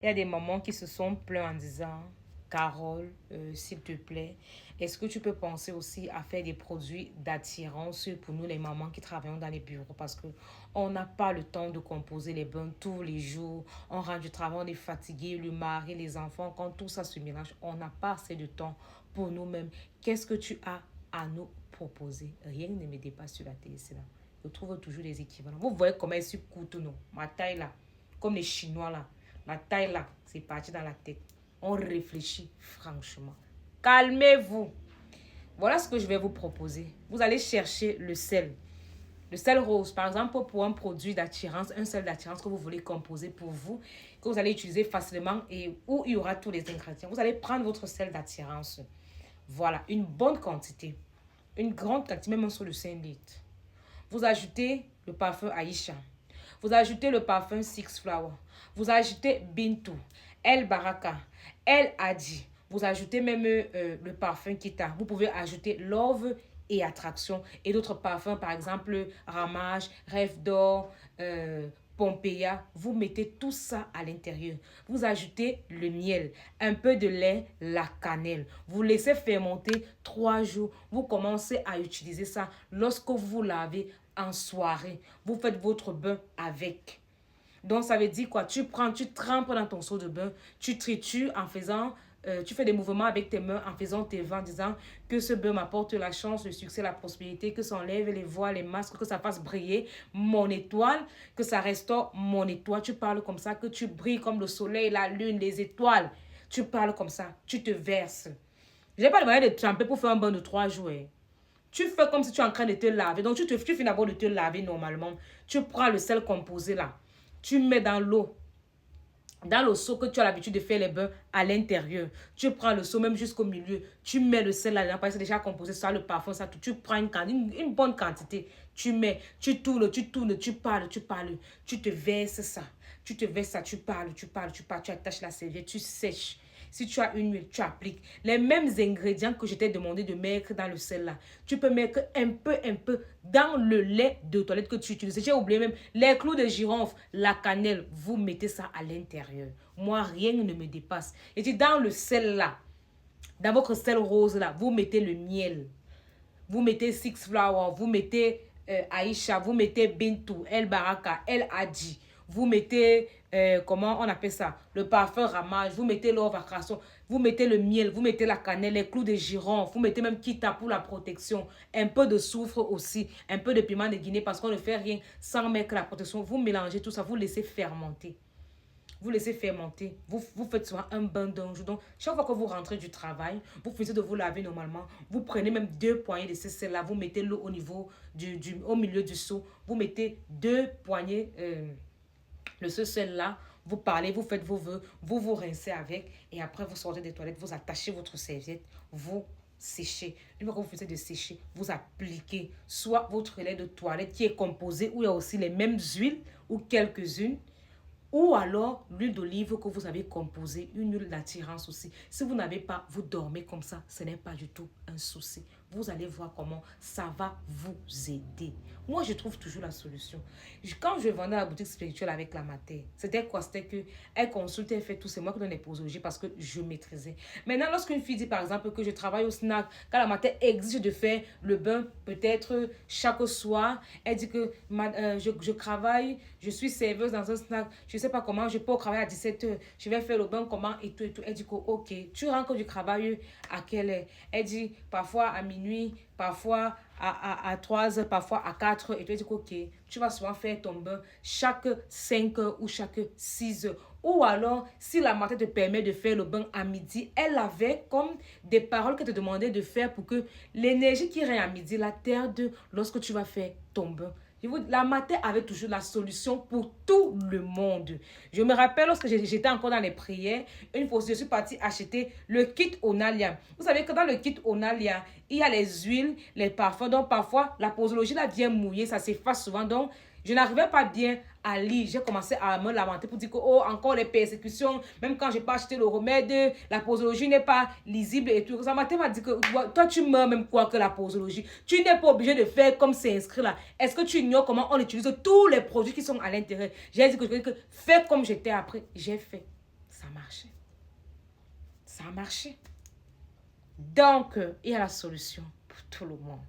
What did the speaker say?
Il y a des mamans qui se sont plaintes en disant, Carole, s'il te plaît, est-ce que tu peux penser aussi à faire des produits d'attirance pour nous les mamans qui travaillons dans les bureaux parce que on n'a pas le temps de composer les bains tous les jours, on rentre du travail, on est fatigué, le mari, les enfants, quand tout ça se mélange, on n'a pas assez de temps pour nous-mêmes. Qu'est-ce que tu as à nous proposer? Rien ne me dépasse sur la télé, c'est là. Je trouve toujours des équivalents. Vous voyez comment elle se coûte, non? Ma taille là, comme les Chinois là. La taille là, c'est parti dans la tête. On réfléchit franchement. Calmez-vous. Voilà ce que je vais vous proposer. Vous allez chercher le sel. Le sel rose, par exemple, pour un produit d'attirance, un sel d'attirance que vous voulez composer pour vous, que vous allez utiliser facilement et où il y aura tous les ingrédients. Vous allez prendre votre sel d'attirance. Voilà, une bonne quantité. Une grande quantité, même sur le 5 litres. Vous ajoutez le parfum Aïcha. Vous ajoutez le parfum Six Flower. Vous ajoutez Bintou, El Baraka, El Adi. Vous ajoutez même le parfum Kita. Vous pouvez ajouter Love et Attraction. Et d'autres parfums, par exemple, Ramage, Rêve d'Or, Pompeia. Vous mettez tout ça à l'intérieur. Vous ajoutez le miel, un peu de lait, la cannelle. Vous laissez fermenter 3 jours. Vous commencez à utiliser ça lorsque vous lavez en soirée. Vous faites votre bain avec. Donc, ça veut dire quoi? Tu prends, tu trempes dans ton seau de bain, tu tritures en faisant, tu fais des mouvements avec tes mains en faisant tes vents, en disant que ce bain m'apporte la chance, le succès, la prospérité, que ça enlève les voiles, les masques, que ça fasse briller mon étoile, que ça restaure mon étoile. Tu parles comme ça, que tu brilles comme le soleil, la lune, les étoiles. Tu parles comme ça, tu te verses. Je n'ai pas le moyen de tremper pour faire un bain de 3 jours. Tu fais comme si tu es en train de te laver. Donc, tu finis d'abord de te laver normalement. Tu prends le sel composé là. Tu mets dans l'eau. Dans le seau que tu as l'habitude de faire les bains à l'intérieur. Tu prends le seau même jusqu'au milieu. Tu mets le sel là-dedans. Parce que c'est déjà composé. Ça, le parfum, ça, tout. Tu prends une bonne quantité. Tu mets. Tu tournes, tu tournes. Tu parles, tu parles. Tu te verses ça. Tu te verses ça. Tu parles, tu parles, tu parles. Tu attaches la serviette. Tu sèches. Si tu as une huile, tu appliques les mêmes ingrédients que je t'ai demandé de mettre dans le sel là. Tu peux mettre un peu dans le lait de toilette que tu utilises. J'ai oublié même les clous de girofle, la cannelle. Vous mettez ça à l'intérieur. Moi, rien ne me dépasse. Et puis dans le sel là, dans votre sel rose là, vous mettez le miel. Vous mettez Six Flower, vous mettez Aïcha, vous mettez Bintou, El Baraka, El Hadji. Vous mettez, comment on appelle ça, le parfum ramage, vous mettez l'or vacration, vous mettez le miel, vous mettez la cannelle, les clous de girofle, vous mettez même Kita pour la protection, un peu de soufre aussi, un peu de piment de Guinée parce qu'on ne fait rien sans mettre la protection. Vous mélangez tout ça, vous laissez fermenter. Vous laissez fermenter. Vous faites souvent un bain d'un jour. Donc, chaque fois que vous rentrez du travail, vous finissez de vous laver normalement. Vous prenez même 2 poignées de ce sel-là. Vous mettez l'eau au niveau au milieu du seau. Vous mettez 2 poignées de ce sel-là. Vous parlez, vous faites vos vœux. Vous vous rincez avec. Et après, vous sortez des toilettes. Vous attachez votre serviette. Vous séchez. Une fois que vous finissez de sécher, vous appliquez soit votre lait de toilette qui est composé où il y a aussi les mêmes huiles ou quelques-unes. Ou alors l'huile d'olive que vous avez composée, une huile d'attirance aussi. Si vous n'avez pas, vous dormez comme ça, ce n'est pas du tout un souci. Vous allez voir comment ça va vous aider. Moi, je trouve toujours la solution. Quand je vendais à la boutique spirituelle avec la mater, c'était quoi? C'était qu'elle consulte, elle fait tout. C'est moi qui donne les posologies parce que je maîtrisais. Maintenant, lorsqu'une fille dit par exemple que je travaille au snack, quand la mater exige de faire le bain peut-être chaque soir, elle dit que je travaille, je suis serveuse dans un snack, je ne sais pas comment, je peux au travail à 17h, je vais faire le bain comment et tout et tout. Elle dit que ok, tu rentres du travail à quelle heure? Elle dit parfois à minuit, parfois à 3 heures, parfois à 4 heures. Et tu dis que ok, tu vas souvent faire ton bain chaque 5 heures ou chaque 6 heures. Ou alors, si la matin te permet de faire le bain à midi, elle avait comme des paroles qu'elle te demandait de faire pour que l'énergie qui règne à midi, la terre de lorsque tu vas faire ton bain. La mater avait toujours la solution pour tout le monde. Je me rappelle lorsque j'étais encore dans les prières, une fois je suis partie acheter le kit Onalia. Vous savez que dans le kit Onalia, il y a les huiles, les parfums. Donc parfois, la posologie là vient mouiller, ça s'efface souvent. Donc je n'arrivais pas bien à lire. J'ai commencé à me lamenter pour dire que, oh, encore les persécutions. Même quand je n'ai pas acheté le remède, la posologie n'est pas lisible et tout. Ça m'a dit que, toi, tu meurs même quoi que la posologie. Tu n'es pas obligé de faire comme c'est inscrit là. Est-ce que tu ignores comment on utilise tous les produits qui sont à l'intérieur? J'ai dit que fais comme j'étais après. J'ai fait. Ça a marché. Ça a marché. Donc, il y a la solution pour tout le monde.